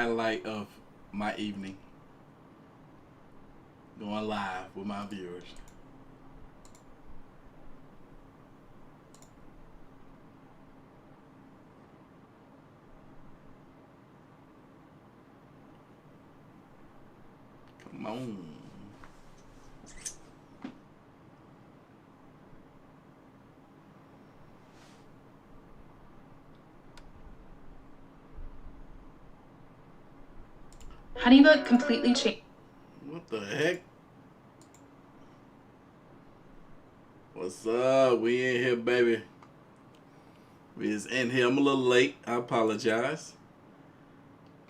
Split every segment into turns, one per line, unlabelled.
highlight of my evening. Going live with my viewers. Come on.
Honeybook completely changed.
What the heck? What's up? We in here, baby. We is in here. I'm a little late. I apologize.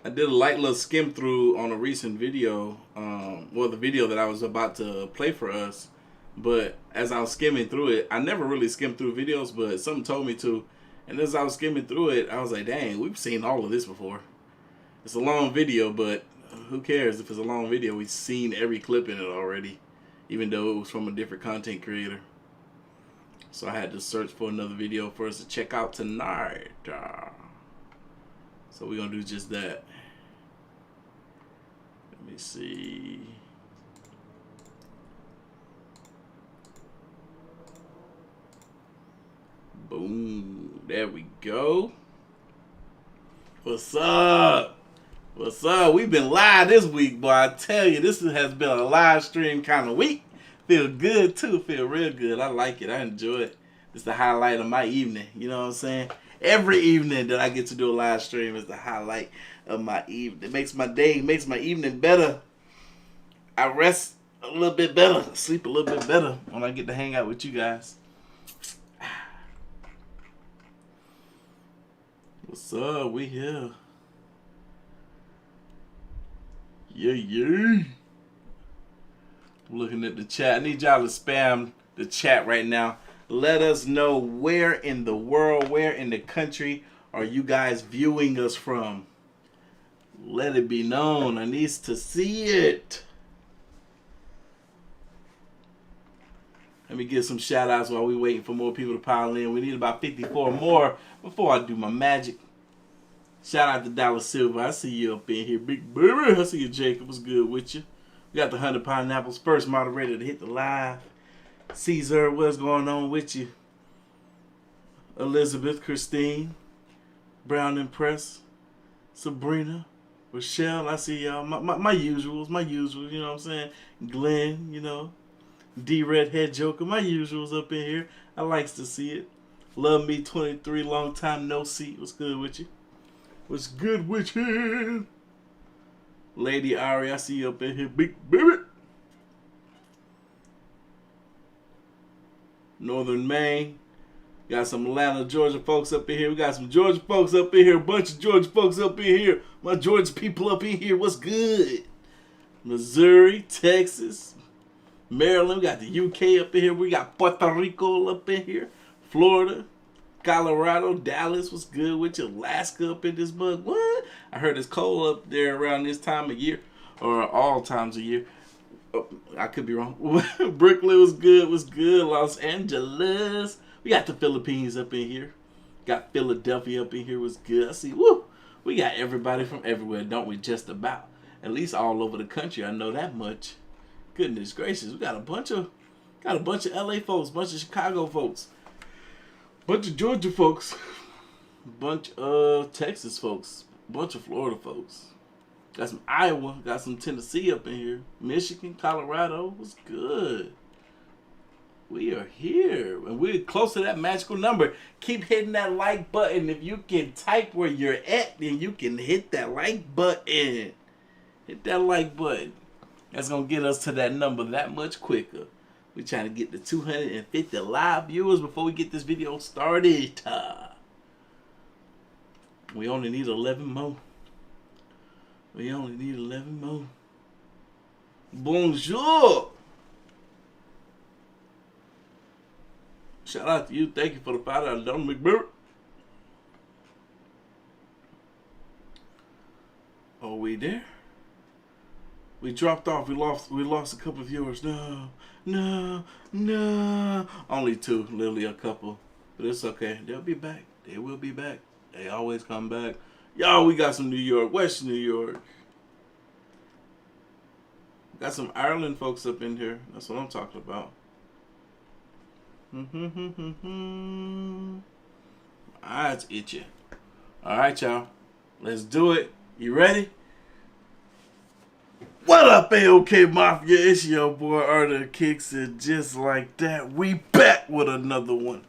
I did a light little skim through on a recent video. Well, the video that I was about to play for us. But as I was skimming through it, I never really skimmed through videos, but something told me to. And as I was skimming through it, I was like, dang, we've seen all of this before. It's a long video, but who cares if it's a long video? We've seen every clip in it already, even though it was from a different content creator. So I had to search for another video for us to check out tonight. So we're going to do just that. Let me see. Boom. There we go. What's up? What's up? We've been live this week, boy. I tell you, this has been a live stream kind of week. Feel good, too. Feel real good. I like it. I enjoy it. It's the highlight of my evening. You know what I'm saying? Every evening that I get to do a live stream is the highlight of my evening. It makes my day, makes my evening better. I rest a little bit better, sleep a little bit better when I get to hang out with you guys. What's up? We here. Yeah. I'm looking at the chat. I need y'all to spam the chat right now. Let us know where in the world, where in the country are you guys viewing us from. Let it be known. I need to see it. Let me give some shout outs while we waiting for more people to pile in. We need about 54 more before I do my magic. Shout out to Dallas Silver. I see you up in here, big baby. I see you, Jacob. What's good with you? We got the 100 Pineapples, first moderator to hit the live. Caesar, what's going on with you? Elizabeth, Christine, Brown and Press, Sabrina, Rochelle. I see y'all. My usuals, you know what I'm saying? Glenn, you know. D-Red Head Joker, my usuals up in here. I likes to see it. Love Me 23, long time no see. What's good with you? What's good with you? Lady Ari, I see you up in here, big baby. Northern Maine. Got some Atlanta, Georgia folks up in here. We got some Georgia folks up in here. A bunch of Georgia folks up in here. My Georgia people up in here. What's good? Missouri, Texas, Maryland. We got the UK up in here. We got Puerto Rico up in here. Florida, Colorado, Dallas. What's good with you? Alaska up in this mug. What? I heard it's cold up there around this time of year. Or all times of year. Oh, I could be wrong. Brooklyn was good. Los Angeles. We got the Philippines up in here. Got Philadelphia up in here. Was good. I see. Woo. We got everybody from everywhere, don't we? Just about. At least all over the country. I know that much. Goodness gracious. We got a bunch of LA folks, bunch of Chicago folks, bunch of Georgia folks, bunch of Texas folks, bunch of Florida folks. Got some Iowa, got some Tennessee up in here. Michigan, Colorado, what's good? We are here, and we're close to that magical number. Keep hitting that like button. If you can type where you're at, then you can hit that like button. Hit that like button. That's going to get us to that number that much quicker. We're trying to get to 250 live viewers before we get this video started. We only need 11 more. Bonjour. Shout out to you. Thank you for the $5 Don McBurry. Are we there? We dropped off. We lost a couple of viewers. No. Only two, literally a couple. But it's okay. They'll be back. They will be back. They always come back. Yo, we got some New York, West New York. Got some Ireland folks up in here. That's what I'm talking about. Eyes itchy. Alright, y'all. Let's do it. You ready? What up, AOK Mafia? It's your boy Artofkickz, and just like that, we back with another one.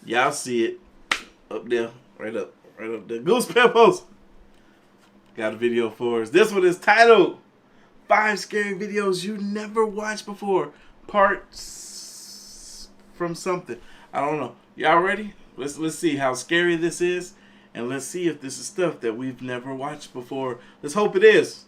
Y'all see it. Up there. Right up there. Goose Pimples got a video for us. This one is titled 5 Scary Videos You Never Watched Before. Parts from something. I don't know. Y'all ready? Let's see how scary this is. And let's see if this is stuff that we've never watched before. Let's hope it is.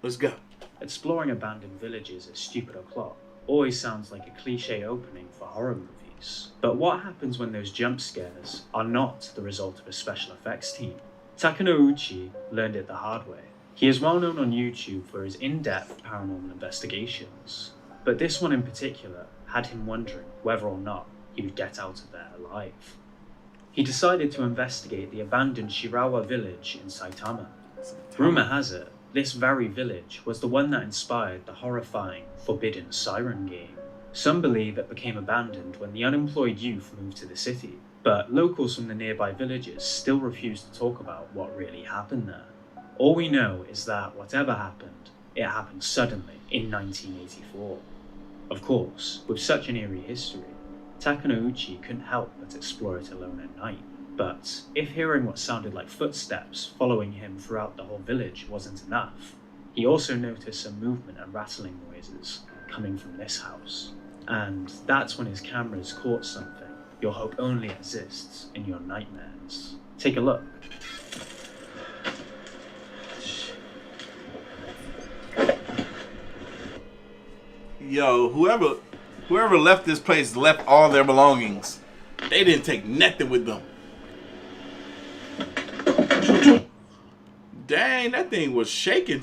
Let's go.
Exploring abandoned villages at stupid o'clock always sounds like a cliche opening for horror movies. But what happens when those jump scares are not the result of a special effects team? Takanouchi learned it the hard way. He is well known on YouTube for his in-depth paranormal investigations, but this one in particular had him wondering whether or not he would get out of there alive. He decided to investigate the abandoned Shirawa village in Saitama. Rumor has it, this very village was the one that inspired the horrifying Forbidden Siren game. Some believe it became abandoned when the unemployed youth moved to the city, but locals from the nearby villages still refuse to talk about what really happened there. All we know is that whatever happened, it happened suddenly in 1984. Of course, with such an eerie history, Takanouchi couldn't help but explore it alone at night. But if hearing what sounded like footsteps following him throughout the whole village wasn't enough, he also noticed some movement and rattling noises coming from this house. And that's when his cameras caught something you'll hope only exists in your nightmares. Take a look.
Yo, whoever left this place left all their belongings. They didn't take nothing with them. Dang, that thing was shaking.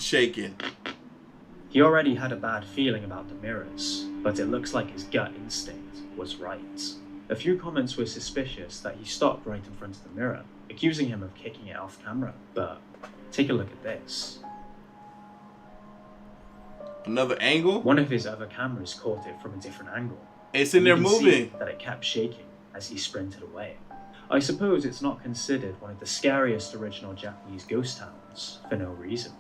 He already had a bad feeling about the mirrors, but it looks like his gut instinct was right. A few comments were suspicious that he stopped right in front of the mirror, accusing him of kicking it off camera. But take a look at this.
Another angle?
One of his other cameras caught it from a different angle.
It's in there
You can
moving.
see that it kept shaking as he sprinted away. I suppose it's not considered one of the scariest original Japanese ghost towns for no reason.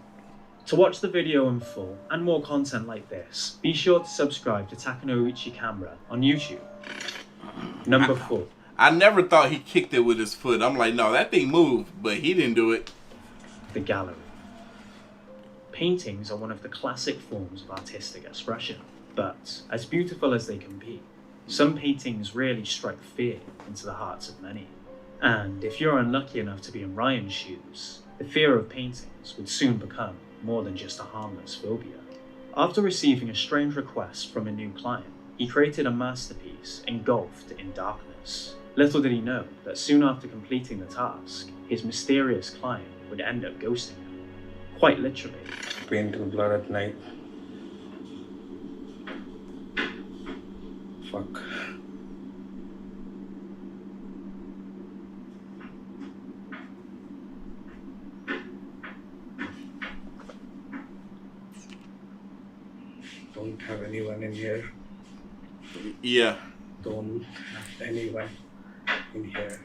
To watch the video in full and more content like this, be sure to subscribe to Takanouchi Camera on YouTube. Number 4.
I never thought he kicked it with his foot. I'm like, no, that thing moved, but he didn't do it.
The gallery. Paintings are one of the classic forms of artistic expression, but as beautiful as they can be, some paintings really strike fear into the hearts of many. And if you're unlucky enough to be in Ryan's shoes, the fear of paintings would soon become more than just a harmless phobia. After receiving a strange request from a new client, he created a masterpiece engulfed in darkness. Little did he know that soon after completing the task, his mysterious client would end up ghosting him. Quite literally.
Paint will blur at night. Fuck. Don't have anyone in here.
Yeah.
Don't have anyone in here.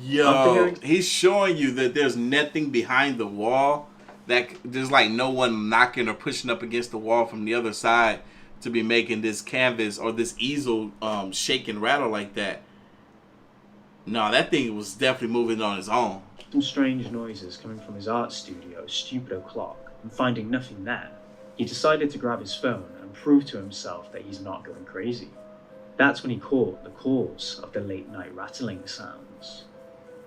Yo, he's showing you that there's nothing behind the wall. That there's like no one knocking or pushing up against the wall from the other side to be making this canvas or this easel shake and rattle like that. No, that thing was definitely moving on its own.
Some strange noises coming from his art studio at stupid o'clock, and finding nothing there, he decided to grab his phone and prove to himself that he's not going crazy. That's when he caught the cause of the late night rattling sounds.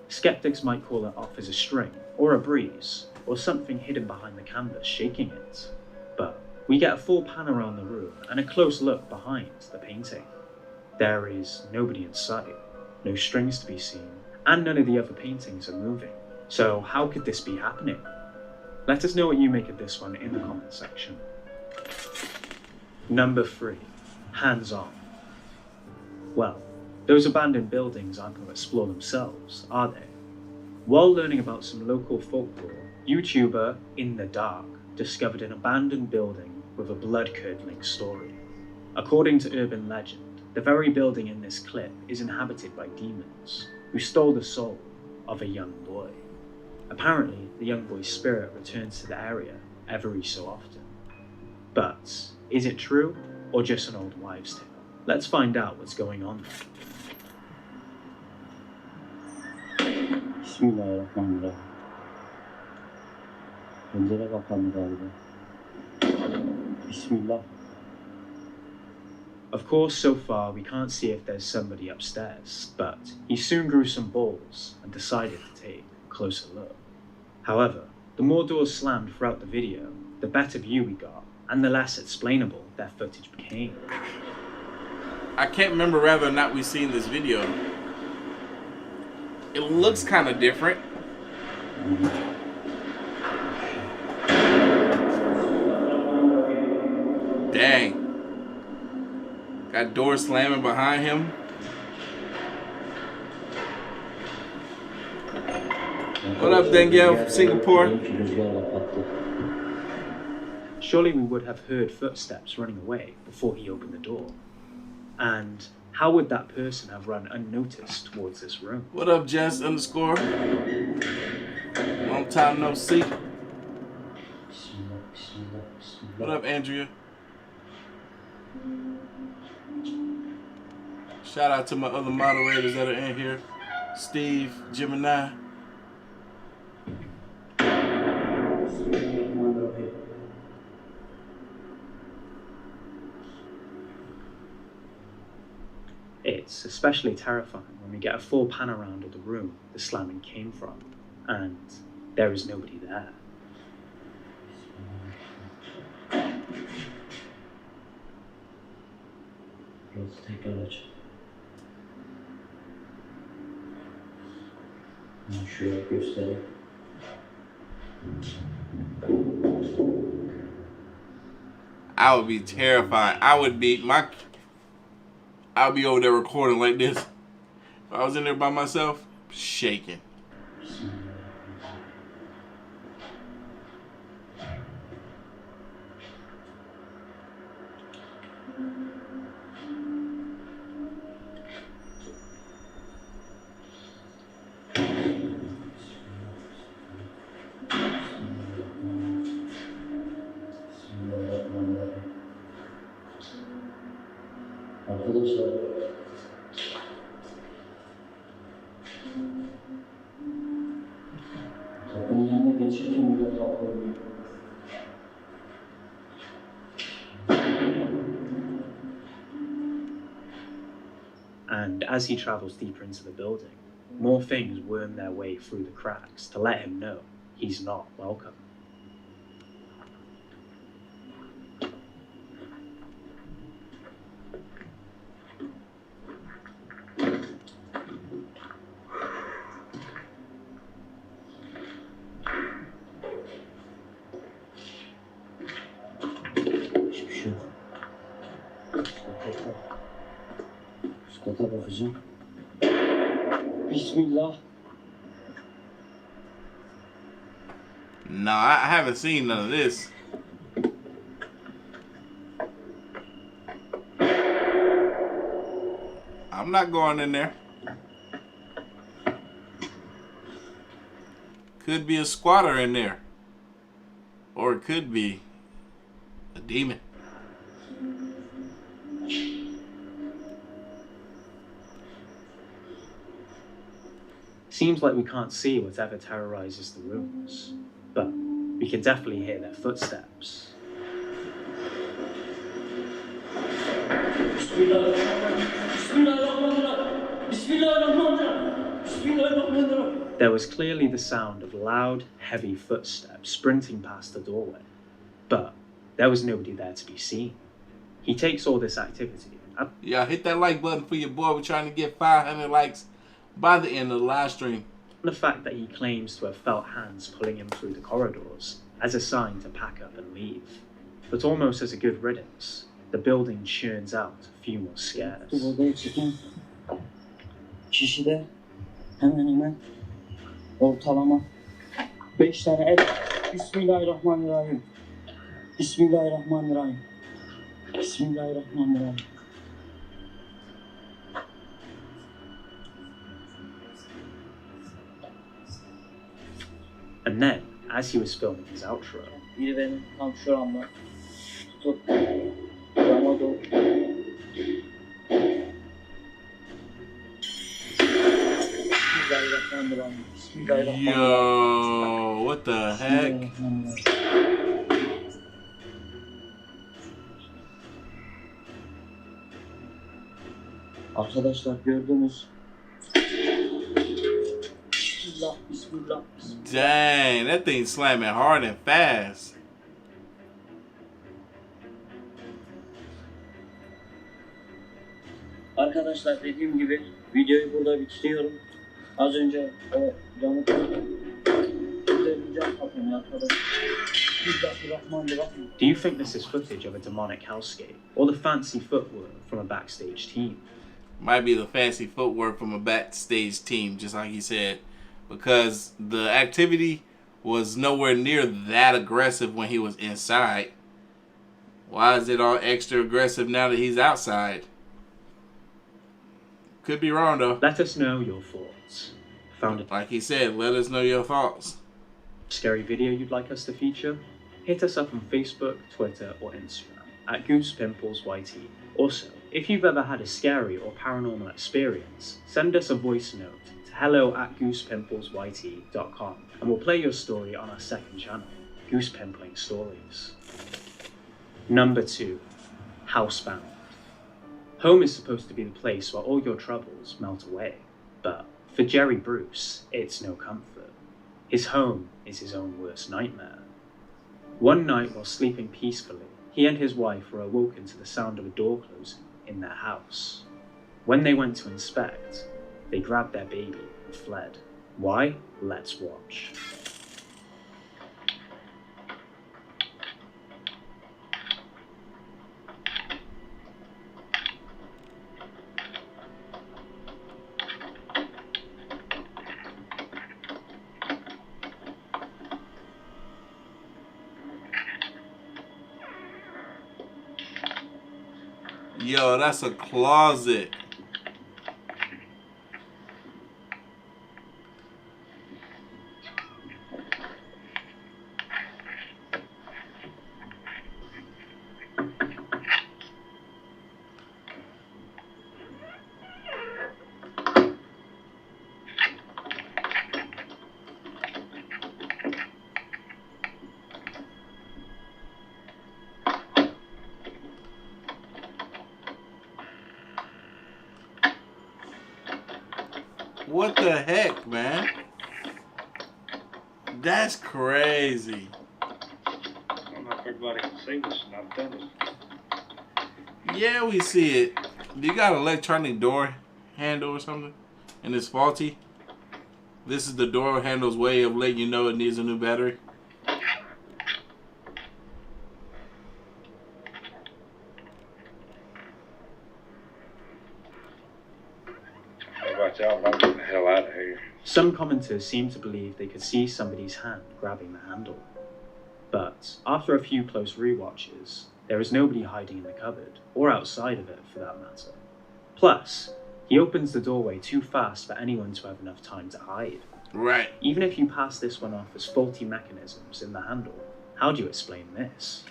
Skeptics might call it off as a string, or a breeze, or something hidden behind the canvas shaking it. But we get a full pan around the room and a close look behind the painting. There is nobody in sight, no strings to be seen, and none of the other paintings are moving. So how could this be happening? Let us know what you make of this one in the comment section. Number 3. Hands on. Well, Those abandoned buildings aren't going to explore themselves, are they? While learning about some local folklore, YouTuber In the Dark discovered an abandoned building with a blood-curdling story. According to urban legend, the very building in this clip is inhabited by demons who stole the soul of a young boy. Apparently, the young boy's spirit returns to the area every so often. But is it true or just an old wives' tale? Let's find out what's going on there.
Bismillahirrahmanirrahim. Pencere kapandı galiba. Bismillah.
Of course, so far we can't see if there's somebody upstairs, but he soon grew some balls and decided to take a closer look. However, the more doors slammed throughout the video, the better view we got, and the less explainable their footage became.
I can't remember whether or not we've seen this video. It looks kind of different. Dang. Got doors slamming behind him. What up, Danielle from Singapore?
Surely we would have heard footsteps running away before he opened the door. And how would that person have run unnoticed towards this room?
What up, Jess _? Long time no see. What up, Andrea? Shout out to my other moderators that are in here. Steve, Gemini.
It's especially terrifying when we get a full pan around of the room the slamming came from, and there is nobody there.
Let's take a look. Şuraya göstereyim.
I would be terrified. I would be over there recording like this. If I was in there by myself, shaking.
Arkadaşlar kapının yanına geçirken bile kalkıyor.
And as he travels deeper into the building, more things worm their way through the cracks to let him know he's not welcome.
Hiçbir şey yok. Üst kata bakacağım. Bismillah.
No, I haven't seen none of this. I'm not going in there. Could be a squatter in there. Or it could be a demon.
Seems like we can't see whatever terrorizes the rooms, but we can definitely hear their footsteps. There was clearly the sound of loud, heavy footsteps sprinting past the doorway, but there was nobody there to be seen. He takes all this activity.
Yeah, hit that like button for your boy. We're trying to get 500 likes by the end of the live stream.
The fact that he claims to have felt hands pulling him through the corridors as a sign to pack up and leave. But almost as a good riddance, the building churns out a few more scares.
Bu odaya çıkın. Kişide hemen hemen ortalama 5 tane el. Bismillahirrahmanirrahim. Bismillahirrahmanirrahim. Bismillahirrahmanirrahim.
And then, as he was filming his outro,
Biri benim tam şuramda tutup burama doğru. Bismillahirrahmanirrahim. Bismillahirrahmanirrahim.
Yo, what the heck?
Bismillahirrahmanirrahim. Arkadaşlar gördünüz. Bismillah, bismillah, bismillah.
Dang, that thing's slamming hard and fast.
Arkadaşlar dediğim gibi videoyu burada bitiriyorum. Az önce o camı güzel bir cam kapını arkadaş. Bismillahirrahmanirrahim.
do you think this is footage of a demonic hellscape, or the fancy footwork from a backstage team?
Might be the fancy footwork from a backstage team, just like he said, because the activity was nowhere near that aggressive when he was inside. Why is it all extra aggressive now that he's outside? Could be wrong though.
Let us know your thoughts. Found a
Like he said, let us know your thoughts.
scary video you'd like us to feature? Hit us up on Facebook, Twitter, or Instagram at GoosePimplesYT. Also, if you've ever had a scary or paranormal experience, send us a voice note to hello@goosepimplesYT.com and we'll play your story on our second channel, Goose Pimpling Stories. Number 2. Housebound. Home is supposed to be the place where all your troubles melt away, but for Jerry Bruce, it's no comfort. His home is his own worst nightmare. One night while sleeping peacefully, he and his wife were awoken to the sound of a door closing in their house. When they went to inspect, they grabbed their baby and fled. Why? Let's watch.
Yo, that's a closet. What the heck, man? That's crazy.
I don't know if everybody can see this, and I've done it.
Yeah, we see it. You got an electronic door handle or something? And it's faulty? This is the door handle's way of letting you know it needs a new battery?
How about y'all? I'm getting the hell out of here.
Some commenters seem to believe they could see somebody's hand grabbing the handle. But after a few close rewatches, there is nobody hiding in the cupboard, or outside of it for that matter. Plus, he opens the doorway too fast for anyone to have enough time to hide.
Right.
Even if you pass this one off as faulty mechanisms in the handle, how do you explain this?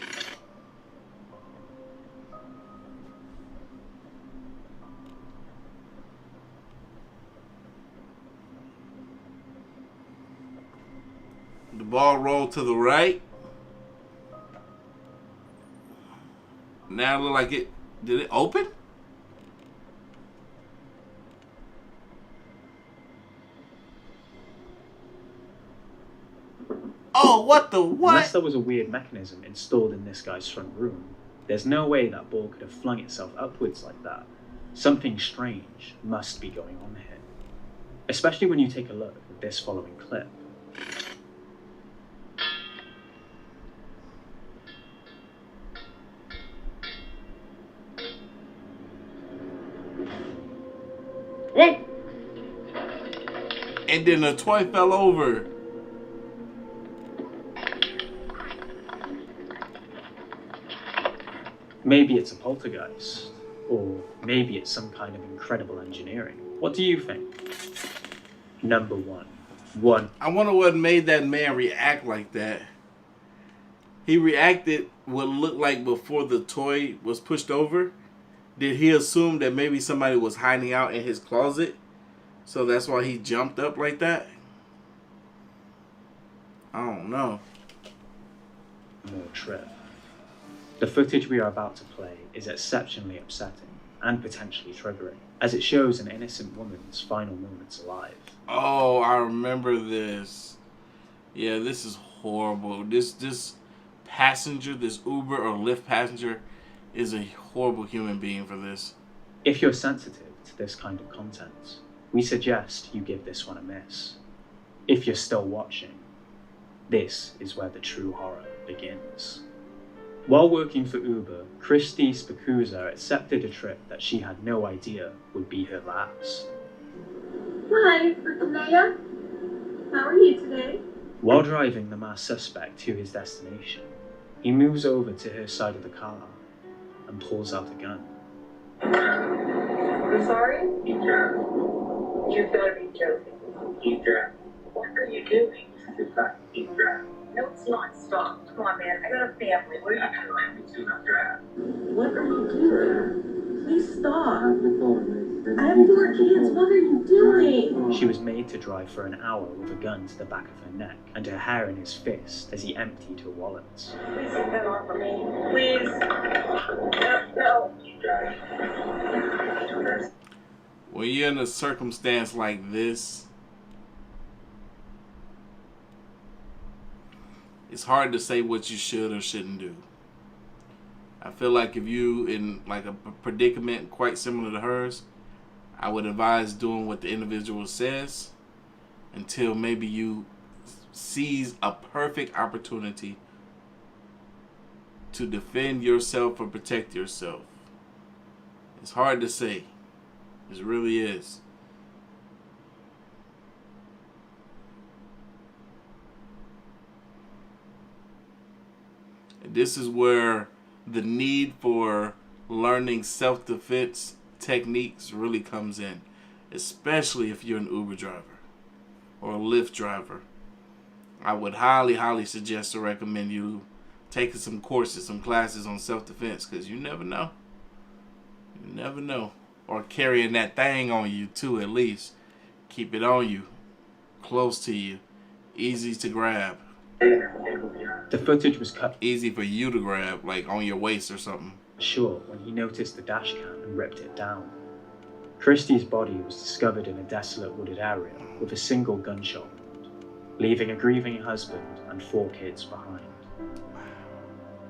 The ball rolled to the right. Now it look like it. Did it open? Oh, what the what?
Unless there was a weird mechanism installed in this guy's front room, there's no way that ball could have flung itself upwards like that. Something strange must be going on here. Especially when you take a look at this following clip.
Whoa!
And then the toy fell over.
Maybe it's a poltergeist. Or maybe it's some kind of incredible engineering. What do you think? Number one.
I wonder what made that man react like that. He reacted what looked like before the toy was pushed over. Did he assume that maybe somebody was hiding out in his closet? So that's why he jumped up like that? I don't know.
More trip. The footage we are about to play is exceptionally upsetting and potentially triggering, as it shows an innocent woman's final moments alive.
Oh, I remember this. Yeah, this is horrible. This passenger, this Uber or Lyft passenger, is a horrible human being for this.
If you're sensitive to this kind of content, we suggest you give this one a miss. If you're still watching, this is where the true horror begins. While working for Uber, Christy Spacuzza accepted a trip that she had no idea would be her last.
Hi, Leia. How are you today?
While driving the masked suspect to his destination, he moves over to her side of the car and pulls out a gun.
I'm sorry?
Keep driving.
You've got to be joking.
Keep driving.
What are you doing?
Just back. Keep driving.
No, it's not. Stop. Come on, man. I got a family. What are
I got a family too. I'm driving.
What are you doing? Please stop.
How's it going, man?
I have 4 kids. What are you doing?
She was made to drive for an hour with a gun to the back of her neck and her hair in his fist as he emptied her wallet.
Please take that off of me. Please. No.
Keep driving.
When you're in a circumstance like this, it's hard to say what you should or shouldn't do. I feel like if you in like a predicament quite similar to hers, I would advise doing what the individual says until maybe you seize a perfect opportunity to defend yourself or protect yourself. It's hard to say. It really is. And this is where the need for learning self-defense techniques really comes in, especially if you're an Uber driver or a Lyft driver. I would highly suggest or recommend you taking some courses, some classes on self-defense, because you never know. You never know. Or carrying that thing on you too, at least. Keep it on you, close to you, easy to grab.
The footage was cut
Easy for you to grab, like on your waist or something.
short when he noticed the dash cam and ripped it down. Christie's body was discovered in a desolate wooded area with a single gunshot wound, leaving a grieving husband and 4 kids behind.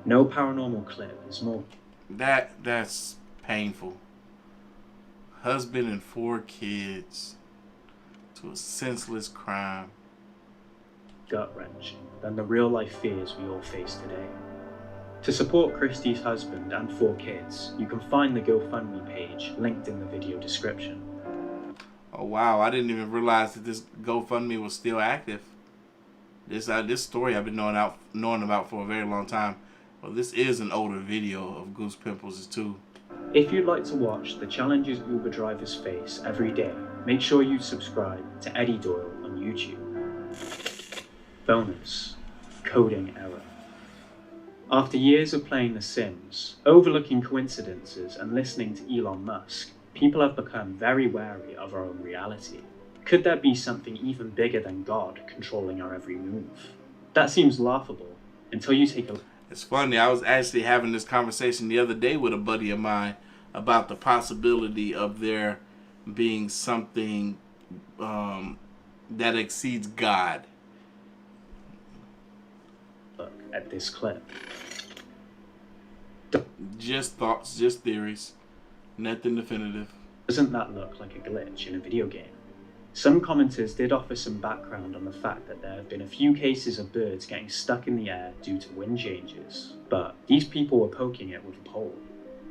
No paranormal clip is more
That's painful. Husband and 4 kids to a senseless crime.
gut-wrenching than the real-life fears we all face today. To support Christie's husband and 4 kids, you can find the GoFundMe page linked in the video description.
Oh wow, I didn't even realize that this GoFundMe was still active. This story I've been knowing about for a very long time. Well, this is an older video of Goose Pimples too.
If you'd like to watch the challenges Uber drivers face every day, make sure you subscribe to Eddie Doyle on YouTube. Bonus: coding error. After years of playing The Sims, overlooking coincidences and listening to Elon Musk, people have become very wary of our own reality. Could there be something even bigger than God controlling our every move? That seems laughable until you take a look.
It's funny, I was actually having this conversation the other day with a buddy of mine about the possibility of there being something that exceeds God.
Look at this clip.
Just thoughts, just theories, nothing definitive.
Doesn't that look like a glitch in a video game? Some commenters did offer some background on the fact that there have been a few cases of birds getting stuck in the air due to wind changes, but these people were poking it with a pole.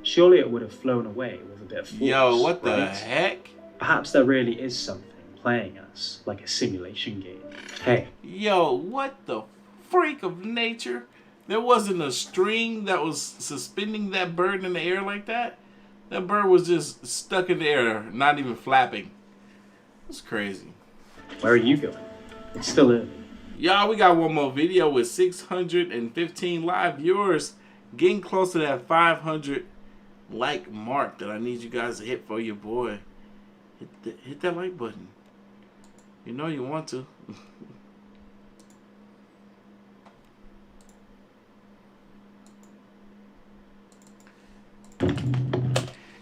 Surely it would have flown away with a bit of force.
Yo, what the
right?
heck?
Perhaps there really is something playing us like a simulation game. Hey.
Yo, what the freak of nature? There wasn't a string that was suspending that bird in the air like that. That bird was just stuck in the air, not even flapping. It's crazy.
Where are you going? It's still early.
Y'all, we got one more video with 615 live viewers. Getting close to that 500 like mark that I need you guys to hit for your boy. Hit that like button. You know you want to.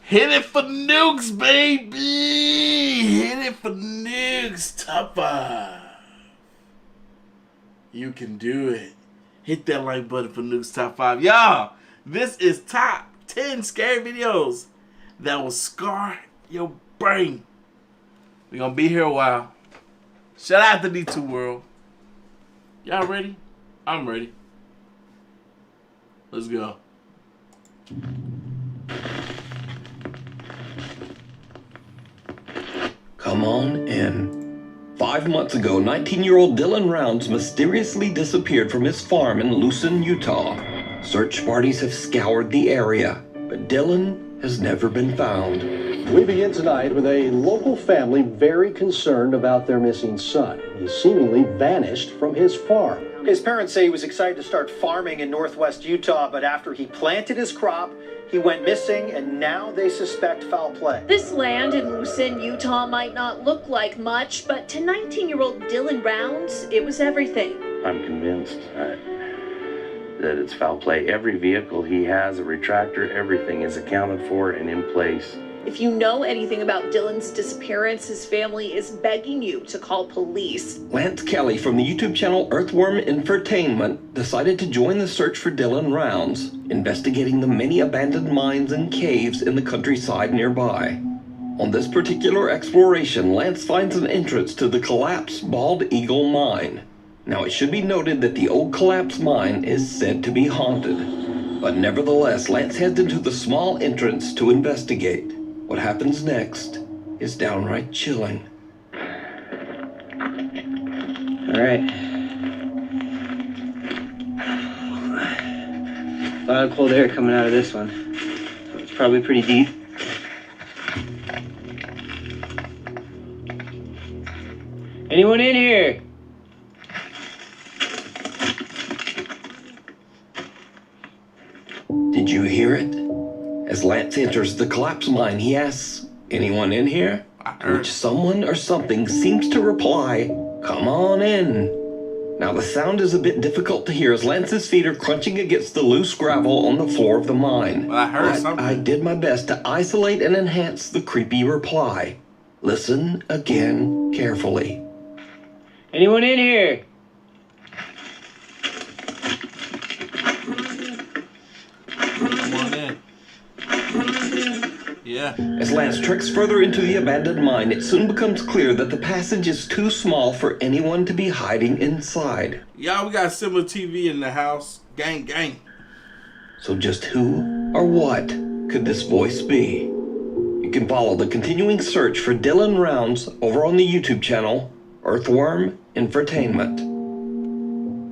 Hit it for nukes, baby! Hit it for nukes, top 5. You can do it. Hit that like button for nukes top 5. Y'all, this is top 10 scary videos that will scar your brain. We're gonna be here a while. Shout out to D2 World. Y'all ready? I'm ready. Let's go.
Come on in. 5 months ago, 19-year-old Dylan Rounds mysteriously disappeared from his farm in Lucin, Utah. Search parties have scoured the area, but Dylan has never been found.
We begin tonight with a local family very concerned about their missing son. He seemingly vanished from his farm.
His parents say he was excited to start farming in northwest Utah, but after he planted his crop, he went missing, and now they suspect foul play.
This land in Lucin, Utah might not look like much, but to 19-year-old Dylan Rounds, it was everything.
I'm convinced that it's foul play. Every vehicle he has, a retractor, everything is accounted for and in place.
If you know anything about Dylan's disappearance, his family is begging you to call police.
Lance Kelly from the YouTube channel Earthworm Infotainment decided to join the search for Dylan Rounds, investigating the many abandoned mines and caves in the countryside nearby. On this particular exploration, Lance finds an entrance to the collapsed Bald Eagle mine. Now, it should be noted that the old collapsed mine is said to be haunted, but nevertheless, Lance heads into the small entrance to investigate. What happens next is downright chilling.
All right. A lot of cold air coming out of this one. So it's probably pretty deep. Anyone in here?
Did you hear it? As Lance enters the collapsed mine, he asks, "Anyone in here?" To which someone or something seems to reply, "Come on in." Now the sound is a bit difficult to hear as Lance's feet are crunching against the loose gravel on the floor of the mine.
Well, I heard
but
something.
I did my best to isolate and enhance the creepy reply. Listen again carefully.
Anyone in here?
Come on in. Yeah.
As Lance treks further into the abandoned mine, it soon becomes clear that the passage is too small for anyone to be hiding inside.
Y'all, we got similar TV in the house. Gang, gang.
So just who or what could this voice be? You can follow the continuing search for Dylan Rounds over on the YouTube channel Earthworm Infotainment.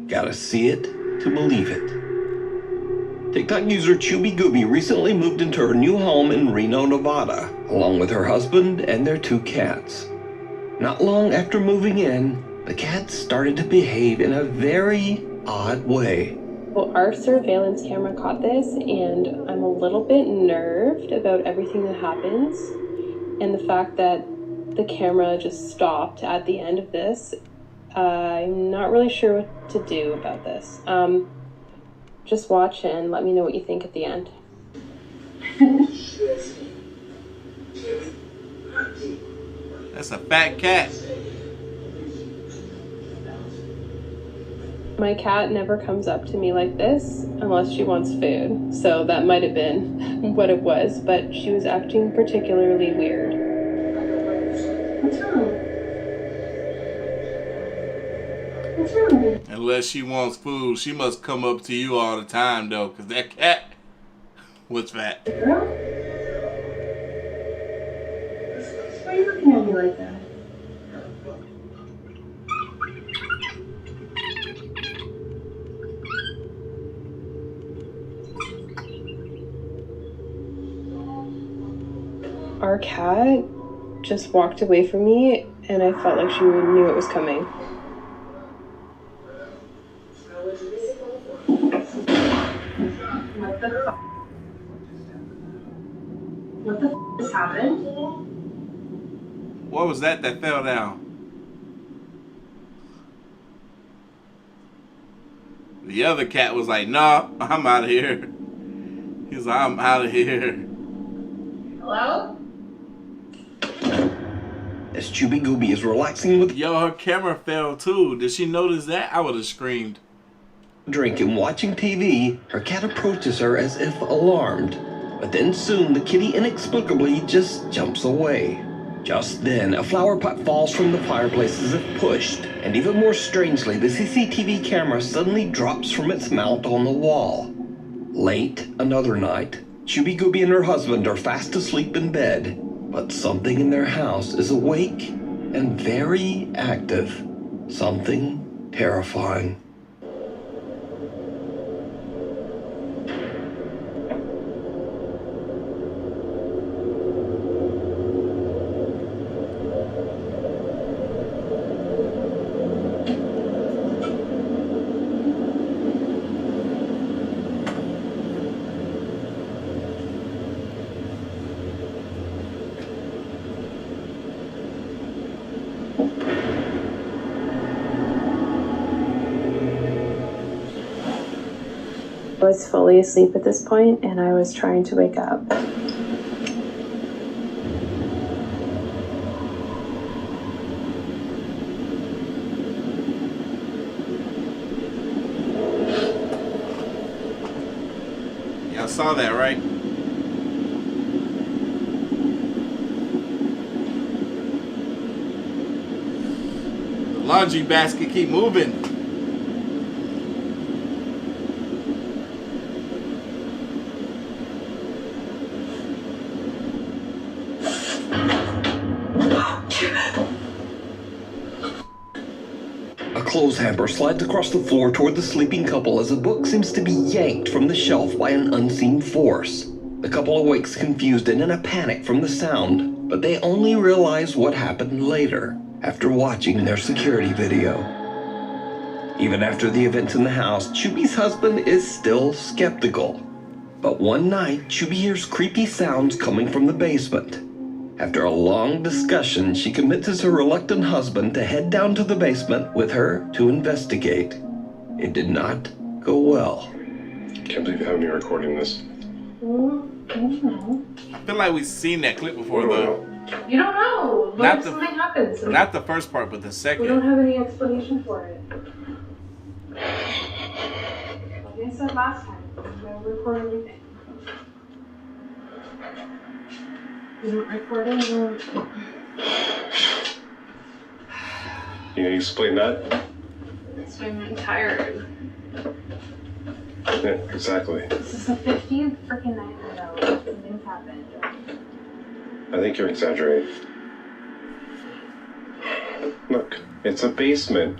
Gotta see it to believe it. TikTok user Chubby Gooby recently moved into her new home in Reno, Nevada, along with her husband and their 2 cats. Not long after moving in, the cats started to behave in a very odd way.
Well, our surveillance camera caught this, and I'm a little bit nerved about everything that happens. And the fact that the camera just stopped at the end of this, I'm not really sure what to do about this. Just watch and let me know what you think at the end.
That's a fat cat.
My cat never comes up to me like this unless she wants food. So that might have been what it was, but she was acting particularly weird.
What's wrong? What's wrong?
Unless she wants food, she must come up to you all the time, though, because that cat was fat.
Girl? Why are you looking at me like that?
our cat just walked away from me, and I felt like she knew it was coming.
What the fuck? What the fuck just happened?
What was that fell down? The other cat was like, nah, I'm out of here. He's like, I'm out of here.
Hello?
As Chubby Gooby is relaxing with
Yo, her camera fell too. Did she notice that? I would have screamed.
drink and watching TV, her cat approaches her as if alarmed. But then soon the kitty inexplicably just jumps away. Just then, a flower pot falls from the fireplace as if pushed, and even more strangely, the CCTV camera suddenly drops from its mount on the wall. Late another night, Chubby Gooby and her husband are fast asleep in bed, but something in their house is awake and very active. Something terrifying.
I was fully asleep at this point, and I was trying to wake up.
Y'all saw that, right? The laundry basket keep moving.
A clothes hamper slides across the floor toward the sleeping couple as a book seems to be yanked from the shelf by an unseen force. The couple awakes confused and in a panic from the sound, but they only realize what happened later, after watching their security video. Even after the events in the house, Chubby's husband is still skeptical. But one night, Chubby hears creepy sounds coming from the basement. After a long discussion, she convinces her reluctant husband to head down to the basement with her to investigate. It did not go well.
Can't believe you have me recording this.
I feel like we've seen that clip before, though.
You don't know. What if something happens?
Not the first part, but the second.
We don't have any explanation for it. Like I said last time, we don't record everything. We don't record it.
Can you explain that?
So I'm tired.
Yeah, exactly.
This is the 50th freaking night in a row. Something's happened.
I think you're exaggerating. Look, it's a basement.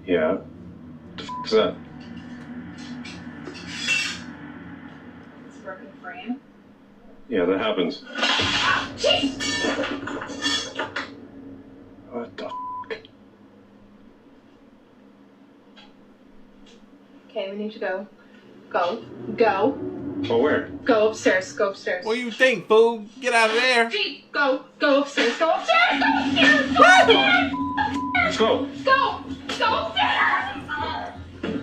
Yeah. What the f is that?
It's a broken frame.
Yeah, that happens.
Jeez!
What the f?
Okay, we need to go. Go.
Oh, where?
Go upstairs. Go upstairs.
What do you think, fool? Get out of there.
Gee, go upstairs. Go upstairs. Go upstairs. Go upstairs.
Let's go.
Go upstairs.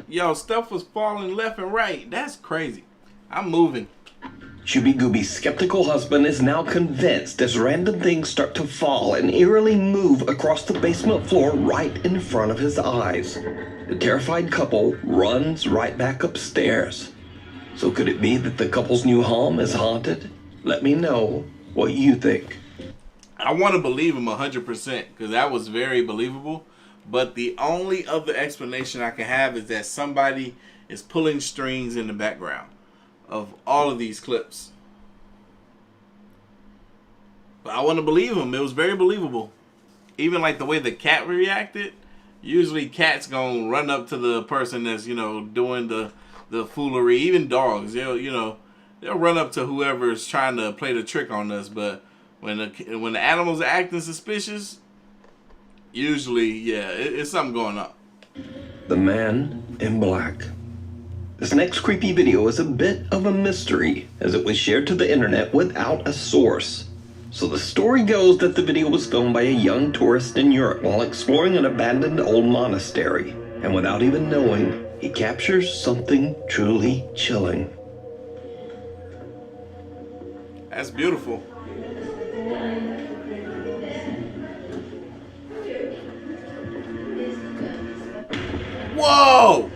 Yo, stuff was falling left and right. That's crazy. I'm moving.
Chubby Gooby's skeptical husband is now convinced as random things start to fall and eerily move across the basement floor right in front of his eyes. The terrified couple runs right back upstairs. So could it be that the couple's new home is haunted? Let me know what you think.
I want to believe him 100% because that was very believable. But the only other explanation I can have is that somebody is pulling strings in the background of all of these clips. But I want to believe him. It was very believable. Even like the way the cat reacted. Usually cats gonna run up to the person that's, you know, doing the foolery. Even dogs, they'll run up to whoever's trying to play the trick on us. But when the animals are acting suspicious, usually, yeah, it's something going on.
The Man in Black. This next creepy video is a bit of a mystery, as it was shared to the internet without a source. So the story goes that the video was filmed by a young tourist in Europe while exploring an abandoned old monastery. And without even knowing, he captures something truly chilling.
That's beautiful. Whoa!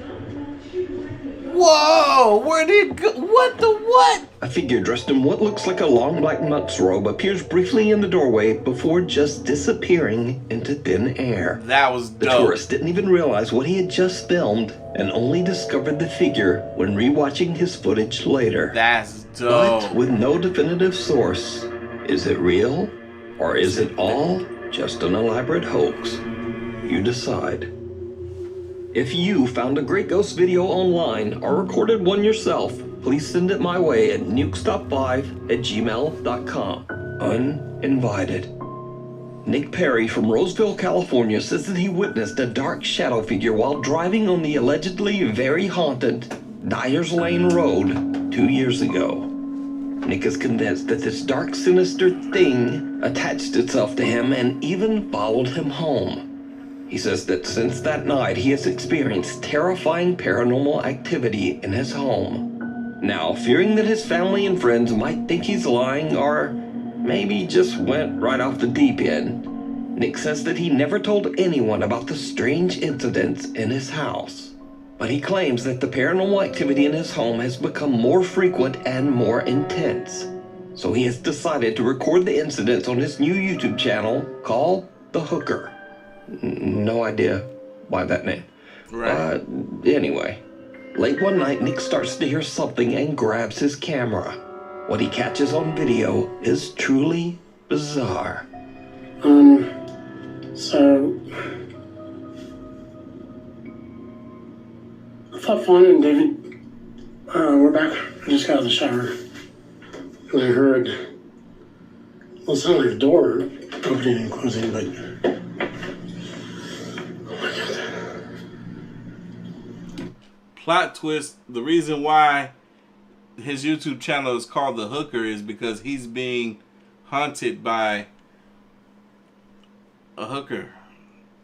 Whoa! Where'd it go? What the what?
A figure dressed in what looks like a long black nun's robe appears briefly in the doorway before just disappearing into thin air.
That was dope.
The tourist didn't even realize what he had just filmed and only discovered the figure when rewatching his footage later.
That's dope.
But with no definitive source, is it real or is it all just an elaborate hoax? You decide. If you found a great ghost video online or recorded one yourself, please send it my way at nukestop5@gmail.com. Uninvited. Nick Perry from Roseville, California says that he witnessed a dark shadow figure while driving on the allegedly very haunted Dyers Lane Road 2 years ago. Nick is convinced that this dark, sinister thing attached itself to him and even followed him home. He says that since that night, he has experienced terrifying paranormal activity in his home. Now, fearing that his family and friends might think he's lying or maybe just went right off the deep end, Nick says that he never told anyone about the strange incidents in his house. But he claims that the paranormal activity in his home has become more frequent and more intense. So he has decided to record the incidents on his new YouTube channel called The Hooker. No idea why that name.
Right.
Anyway, late one night, Nick starts to hear something and grabs his camera. What he catches on video is truly bizarre.
So I thought Fawn and David were back. I just got out of the shower and I heard, well, it sounded like a door opening and closing, but
plot twist, the reason why his YouTube channel is called The Hooker is because he's being haunted by a hooker.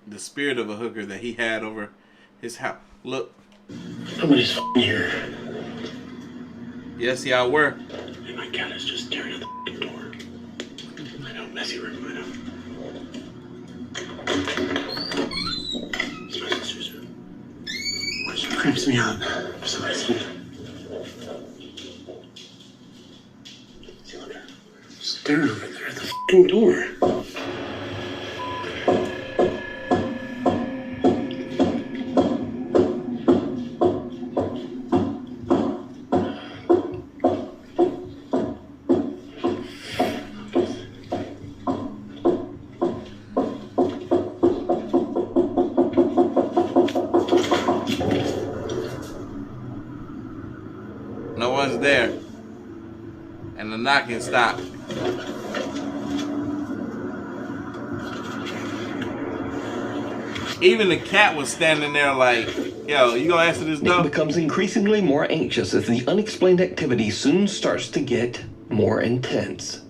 The spirit of a hooker that he had over his house. Look.
Somebody's here.
Yes, y'all were.
And my cat is just staring at the door. I know, messy room, I know. It's my sister's room. Which creeps me out for some reason. See, look at her. Staring over there at the door.
No one's there. And the knocking stopped. Even the cat was standing there like, yo, you gonna answer this door?
Nick becomes increasingly more anxious as the unexplained activity soon starts to get more intense.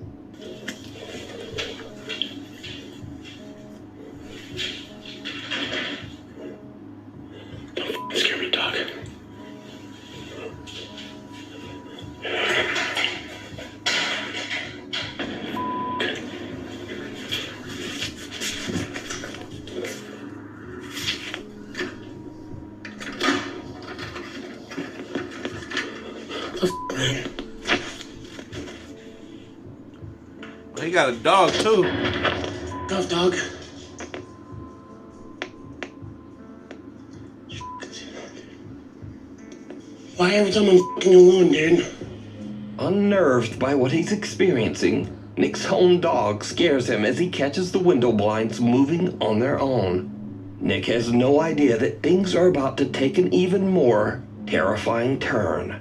Don't scare me, dog.
He got a dog too.
Tough dog. Why every time I'm fucking alone, dude?
Unnerved by what he's experiencing, Nick's home dog scares him as he catches the window blinds moving on their own. Nick has no idea that things are about to take an even more terrifying turn.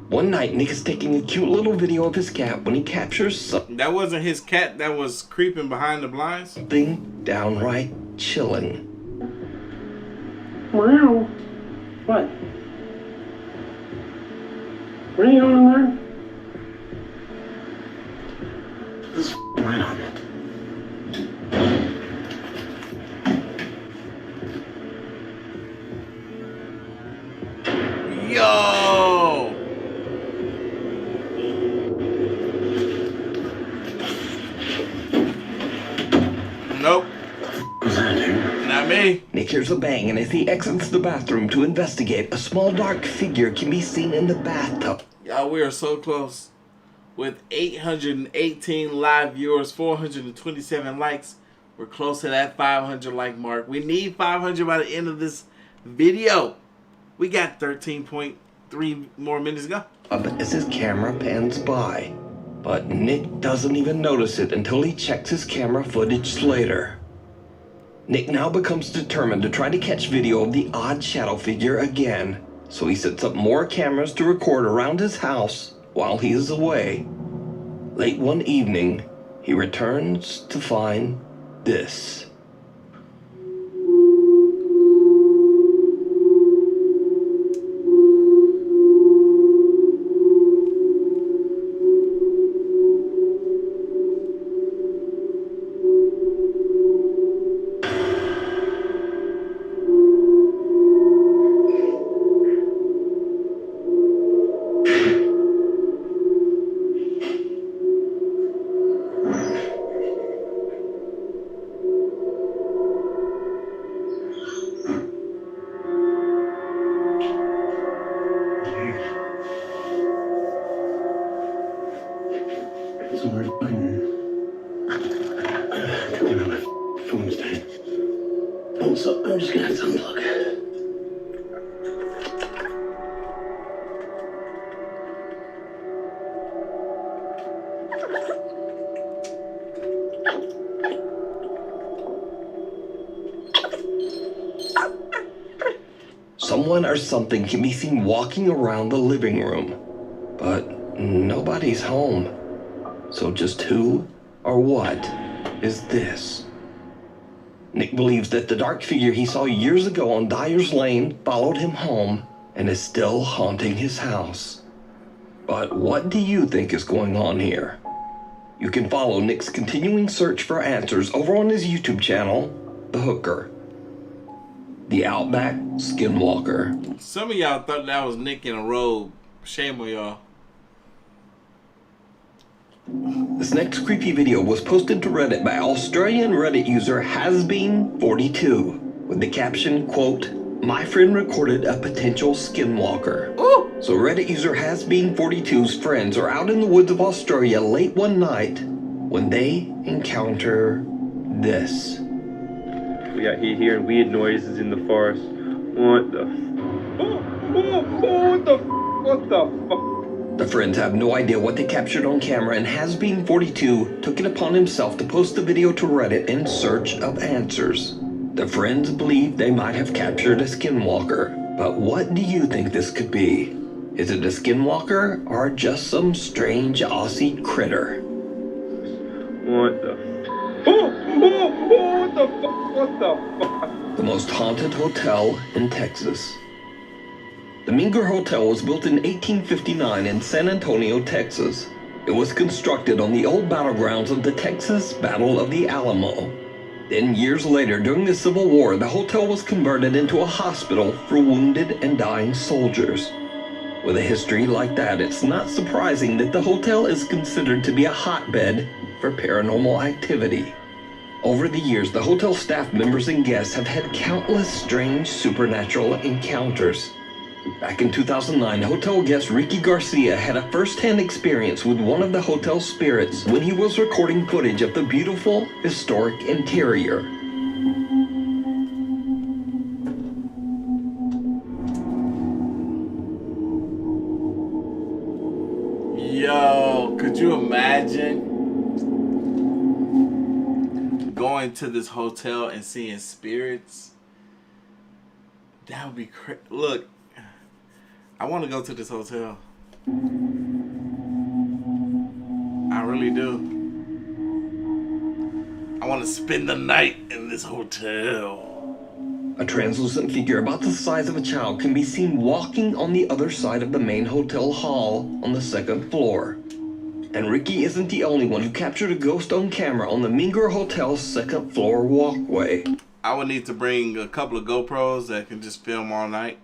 One night, Nick is taking a cute little video of his cat when he captures something.
That wasn't his cat that was creeping behind the blinds?
Something downright chilling.
Wow. What? What are you doing in there? This is Reno.
Yo! Nope.
What's that, dude?
Not me.
Nick hears a bang, and as he exits the bathroom to investigate, a small dark figure can be seen in the bathtub.
Y'all, we are so close. With 818 live viewers, 427 likes, we're close to that 500 like mark. We need 500 by the end of this video. We got 13.3 more minutes to go.
As his camera pans by. But Nick doesn't even notice it until he checks his camera footage later. Nick now becomes determined to try to catch video of the odd shadow figure again, so he sets up more cameras to record around his house while he is away. Late one evening, he returns to find this.
It's a weird fucking... I can't believe my phone's dying. Oh, so I'm just gonna have to unplug.
Someone or something can be seen walking around the living room, but nobody's home. So just who or what is this? Nick believes that the dark figure he saw years ago on Dyer's Lane followed him home and is still haunting his house. But what do you think is going on here? You can follow Nick's continuing search for answers over on his YouTube channel, The Hooker. The Outback Skinwalker.
Some of y'all thought that was Nick in a robe. Shame on y'all.
This next creepy video was posted to Reddit by Australian Reddit user Hasbeen42 with the caption, quote, "My friend recorded a potential skinwalker."
Ooh.
So Reddit user Hasbeen42's friends are out in the woods of Australia late one night when they encounter this.
We got hearing weird noises in the forest. What the? What the fuck?
The friends have no idea what they captured on camera, and Hasbeen42 took it upon himself to post the video to Reddit in search of answers. The friends believe they might have captured a skinwalker, but what do you think this could be? Is it a skinwalker or just some strange Aussie critter?
What the? What the fuck? What the fuck?
The most haunted hotel in Texas. The Menger Hotel was built in 1859 in San Antonio, Texas. It was constructed on the old battlegrounds of the Texas Battle of the Alamo. Then years later, during the Civil War, the hotel was converted into a hospital for wounded and dying soldiers. With a history like that, it's not surprising that the hotel is considered to be a hotbed for paranormal activity. Over the years, the hotel staff members and guests have had countless strange supernatural encounters. Back in 2009, hotel guest Ricky Garcia had a first-hand experience with one of the hotel spirits when he was recording footage of the beautiful, historic interior.
you imagine going to this hotel and seeing spirits? That would be crazy. Look, I want to go to this hotel. I really do. I want to spend the night in this hotel.
A translucent figure about the size of a child can be seen walking on the other side of the main hotel hall on the 2nd floor. And Ricky isn't the only one who captured a ghost on camera on the Menger Hotel's 2nd floor walkway.
I would need to bring a couple of GoPros that can just film all night.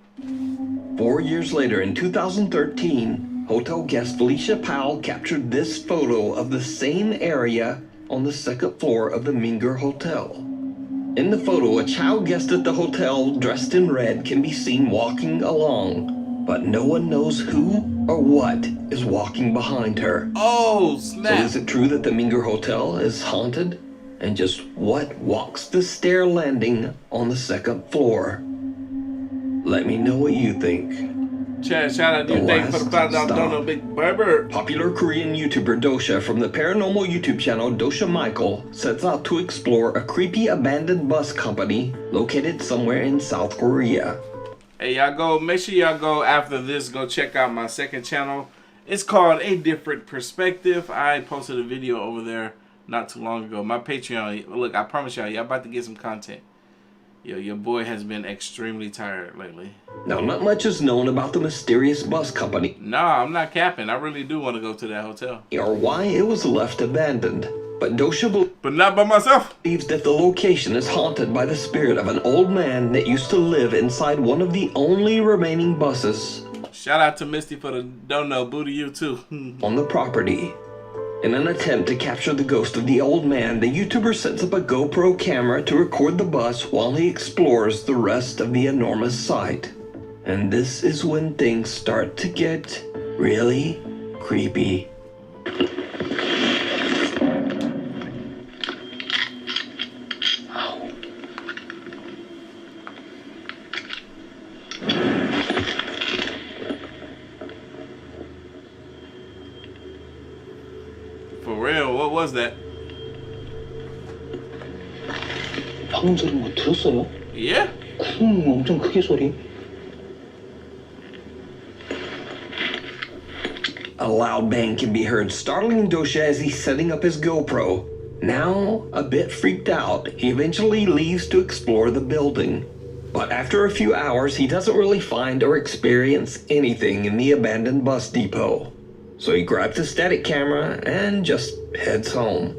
4 years later, in 2013, hotel guest Felicia Powell captured this photo of the same area on the 2nd floor of the Menger Hotel. In the photo, a child guest at the hotel dressed in red can be seen walking along, but no one knows who or what is walking behind her.
Oh, snap.
So is it true that the Menger Hotel is haunted? And just what walks the stair landing on the 2nd floor? Let me know what you think.
Chad, shout out to you. Thank you for the $5 donut, Big Barber.
Popular Korean YouTuber Dosha from the paranormal YouTube channel Dosha Michael sets out to explore a creepy abandoned bus company located somewhere in South Korea.
Hey, y'all go, make sure y'all go after this, go check out my 2nd channel. It's called A Different Perspective. I posted a video over there not too long ago. My Patreon, look, I promise y'all about to get some content. Yo, your boy has been extremely tired lately.
Now, not much is known about the mysterious bus company.
Nah, I'm not capping. I really do want to go to that hotel.
Or why it was left abandoned. But Dosha
but not by myself.
Believes that the location is haunted by the spirit of an old man that used to live inside one of the only remaining buses.
Shout out to Misty for the donut. Boo to you too.
On the property. In an attempt to capture the ghost of the old man, the YouTuber sets up a GoPro camera to record the bus while he explores the rest of the enormous site. And this is when things start to get really creepy.
For real, what was that?
방금 소리 뭐 들었어요?
Yeah?
엄청 크게 소리.
A loud bang can be heard, startling Dosha as he's setting up his GoPro. Now, a bit freaked out, he eventually leaves to explore the building. But after a few hours, he doesn't really find or experience anything in the abandoned bus depot. So he grabs his static camera and just heads home.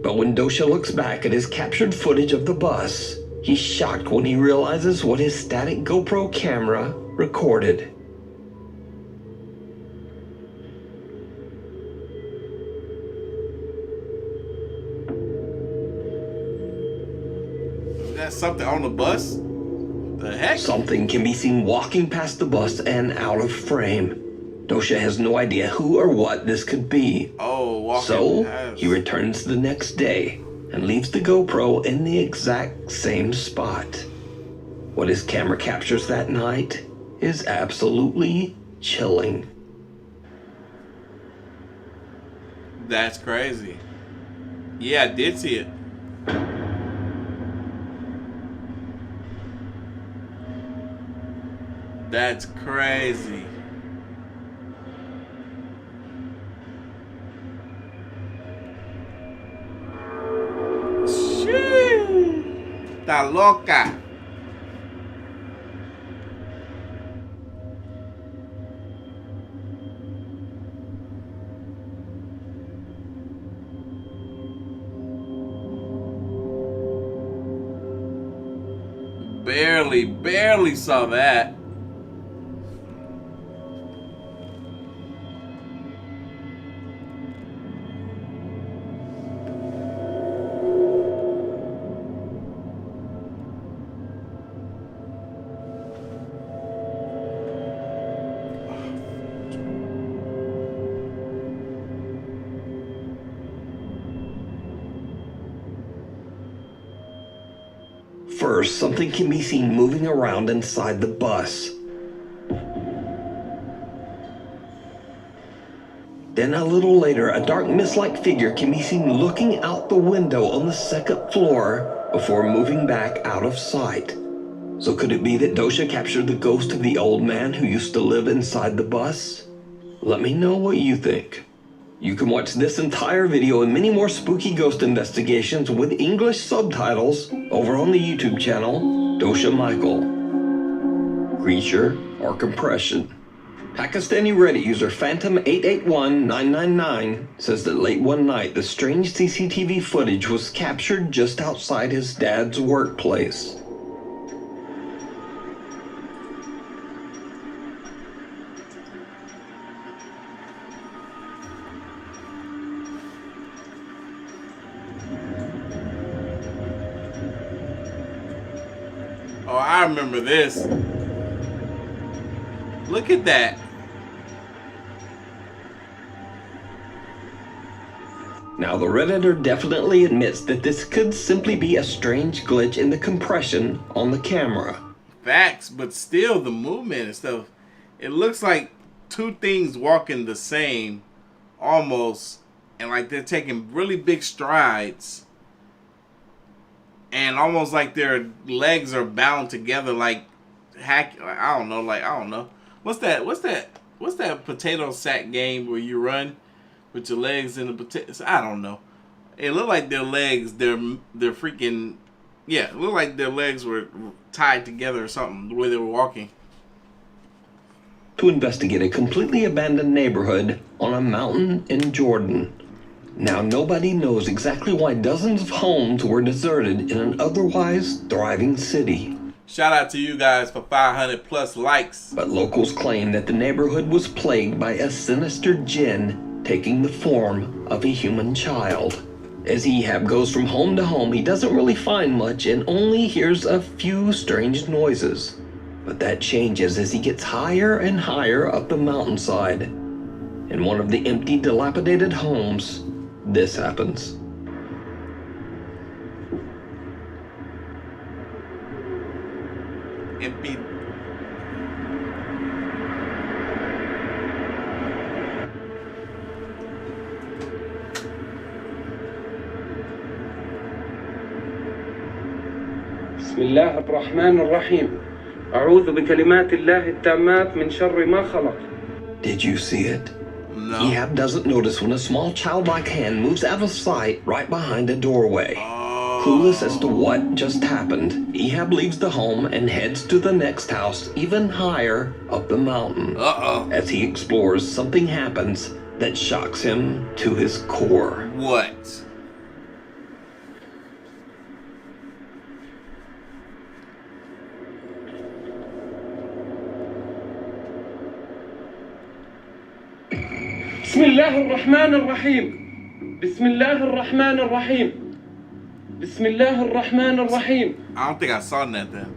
But when Dosha looks back at his captured footage of the bus, he's shocked when he realizes what his static GoPro camera recorded.
That's something on the bus? The heck?
Something can be seen walking past the bus and out of frame. Dosha has no idea who or what this could be.
Oh, walking
So,
past.
he returns the next day and leaves the GoPro in the exact same spot. What his camera captures that night is absolutely chilling.
That's crazy. Yeah, I did see it. That's crazy. Shit. Está loca. Barely saw that.
First, something can be seen moving around inside the bus. Then a little later, a dark mist-like figure can be seen looking out the window on the second floor before moving back out of sight. So could it be that Dosha captured the ghost of the old man who used to live inside the bus? Let me know what you think. You can watch this entire video and many more spooky ghost investigations with English subtitles over on the YouTube channel, Dosha Michael. Creature or compression? Pakistani Reddit user Phantom881999 says that late one night the strange CCTV footage was captured just outside his dad's workplace.
Oh, I remember this. Look at that.
Now, the Redditor definitely admits that this could simply be a strange glitch in the compression on the camera.
Facts, but still the movement and stuff. It looks like two things walking the same, almost, and like they're taking really big strides. And almost like their legs are bound together, like I don't know. What's that potato sack game where you run with your legs in the potatoes? I don't know. It looked like their legs, they're freaking, yeah, it looked like their legs were tied together or something, the way they were walking.
To investigate a completely abandoned neighborhood on a mountain in Jordan. Now, nobody knows exactly why dozens of homes were deserted in an otherwise thriving city.
Shout out to you guys for 500 plus likes.
But locals claim that the neighborhood was plagued by a sinister jinn taking the form of a human child. As Ehab goes from home to home, he doesn't really find much and only hears a few strange noises. But that changes as he gets higher and higher up the mountainside. In one of the empty, dilapidated homes, this happens.
Empty.
بسم الله الرحمن الرحيم أعوذ بكلمات الله التامات من شر ما خلق.
Did you see it?
No.
Ehab doesn't notice when a small childlike hand moves out of sight right behind a doorway. Clueless as to what just happened, Ehab leaves the home and heads to the next house even higher up the mountain. As he explores, something happens that shocks him to his core.
What?
بسم الله الرحمن الرحيم بسم الله الرحمن الرحيم بسم الله الرحمن الرحيم.
I don't think I saw that then.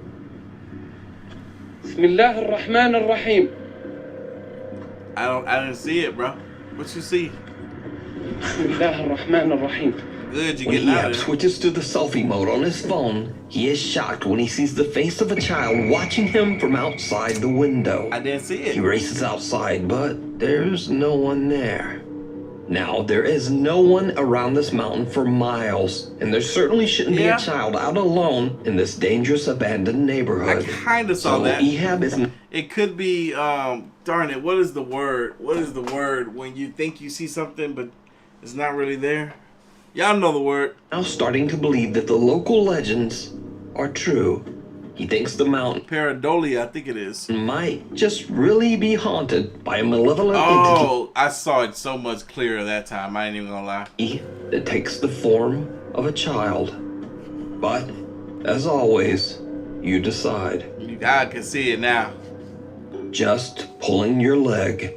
بسم الله الرحمن الرحيم.
I didn't see it, bro. What you see?
بسم الله الرحمن الرحيم.
Good, you
When
getting out
Ehab
of there.
switches to the selfie mode on his phone, he is shocked when he sees the face of a child watching him from outside the window.
I didn't see it.
He races outside, but there's no one there. Now, there is no one around this mountain for miles, and there certainly shouldn't be a child out alone in this dangerous abandoned neighborhood.
I kind of saw
so
that.
Ehab is...
It could be, darn it, what is the word? What is the word when you think you see something, but it's not really there? Y'all know the word.
Now starting to believe that the local legends are true. He thinks the mountain...
Pareidolia, I think it is.
...might just really be haunted by a malevolent entity.
Oh, I saw it so much clearer that time. I ain't even gonna lie.
...that takes the form of a child. But, as always, you decide.
I can see it now.
Just pulling your leg.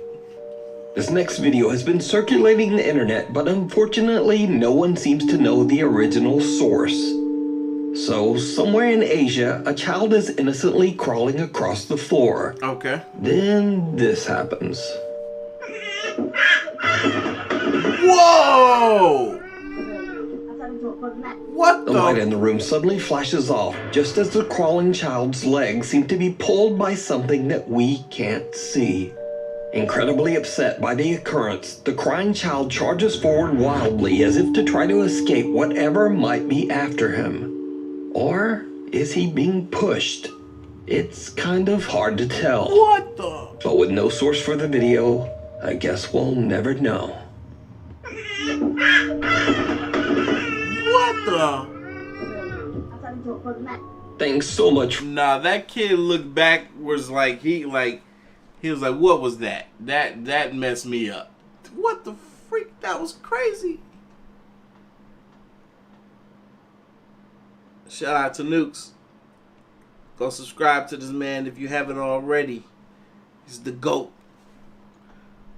This next video has been circulating the internet, but unfortunately no one seems to know the original source. So, somewhere in Asia, a child is innocently crawling across the floor.
Okay.
Then this happens.
Whoa! What
the light in the room suddenly flashes off, just as the crawling child's legs seem to be pulled by something that we can't see. Incredibly upset by the occurrence, the crying child charges forward wildly as if to try to escape whatever might be after him. Or is he being pushed? It's kind of hard to tell.
What the?
But with no source for the video, I guess we'll never know.
What the?
Thanks so much.
Nah, that kid looked back was like he was like, what was that? That messed me up. What the freak? That was crazy. Shout out to Nukes. Go subscribe to this man if you haven't already. He's the GOAT.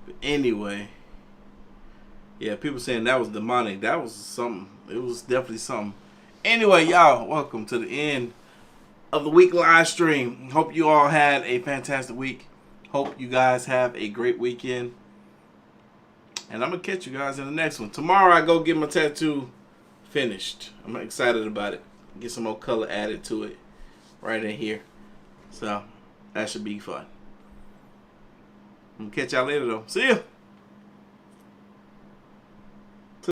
But anyway, yeah, people saying that was demonic. That was something. It was definitely something. Anyway, y'all, welcome to the end of the week live stream. Hope you all had a fantastic week. Hope you guys have a great weekend. And I'm going to catch you guys in the next one. Tomorrow I go get my tattoo finished. I'm excited about it. Get some more color added to it right in here. So that should be fun. I'm going to catch y'all later though. See ya.